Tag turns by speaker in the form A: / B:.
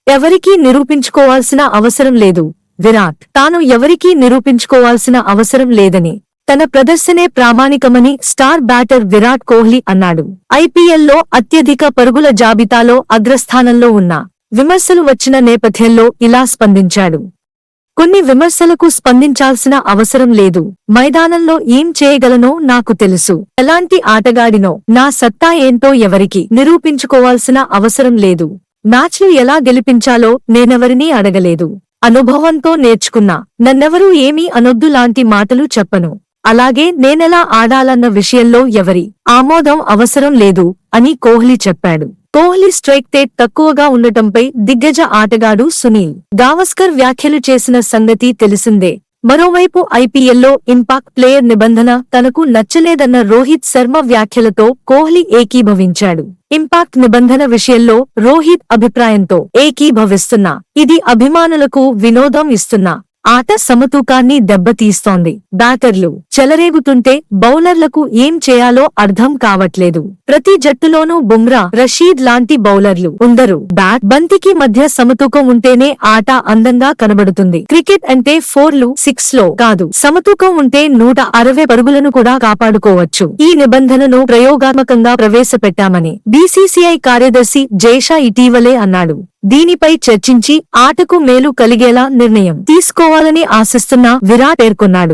A: ఎవరికీ నిరూపించుకోవాల్సిన అవసరం లేదు. విరాట్ తాను ఎవరికీ నిరూపించుకోవాల్సిన అవసరం లేదని, తన ప్రదర్శనే ప్రామాణికమని స్టార్ బ్యాటర్ విరాట్ కోహ్లీ అన్నాడు. ఐపీఎల్లో అత్యధిక పరుగుల జాబితాలో అగ్రస్థానంలో ఉన్న విమర్శలు వచ్చిన నేపథ్యంలో ఇలా స్పందించాడు. కొన్ని విమర్శలకు స్పందించాల్సిన అవసరం లేదు. మైదానంలో ఏం చేయగలనో నాకు తెలుసు. ఎలాంటి ఆటగాడినో, నా సత్తా ఏంటో ఎవరికి నిరూపించుకోవాల్సిన అవసరం లేదు. మ్యాచ్లు ఎలా గెలిపించాలో నేనెవరినీ అడగలేదు. అనుభవంతో నేర్చుకున్నా. నన్నెవరూ ఏమీ అనొద్దు లాంటి మాటలు చెప్పను. అలాగే నేనెలా ఆడాలన్న విషయంలో ఎవరి ఆమోదం అవసరం లేదు అని కోహ్లీ చెప్పాడు. కోహ్లీ స్ట్రైక్ రేట్ తక్కువగా ఉండటంపై దిగ్గజ ఆటగాడు సునీల్ గావస్కర్ వ్యాఖ్యలు చేసిన సంగతి తెలిసిందే. మరోవైపు ఐపీఎల్లో ఇంపాక్ట్ ప్లేయర్ నిబంధన తనకు నచ్చలేదన్న రోహిత్ శర్మ వ్యాఖ్యలతో కోహ్లీ ఏకీభవించాడు. ఇంపాక్ట్ నిబంధన విషయంలో రోహిత్ అభిప్రాయంతో ఏకీభవిస్తున్నా. ఇది అభిమానులకు వినోదం ఇస్తున్నా. ఆట సమతూకాన్ని దెబ్బతీస్తోంది. బ్యాటర్లు చెలరేగుతుంటే బౌలర్లకు ఏం చేయాలో అర్థం కావట్లేదు. ప్రతి జట్టులోనూ బుమ్రా, రషీద్ లాంటి బౌలర్లు ఉండరు. బ్యాట్, బంతికి మధ్య సమతూకం ఉంటేనే ఆట అందంగా కనబడుతుంది. క్రికెట్ అంటే 4లు 6లో కాదు. సమతూకం ఉంటే 160 పరుగులను కూడా కాపాడుకోవచ్చు. ఈ నిబంధనను ప్రయోగాత్మకంగా ప్రవేశపెట్టామని బీసీసీఐ కార్యదర్శి జైషా ఇటీవలే అన్నాడు. దీనిపై చర్చించి ఆటకు మేలు కలిగేలా నిర్ణయం తీసుకోవాలని ఆశిస్తున్నా విరాట్ పేర్కొన్నాడు.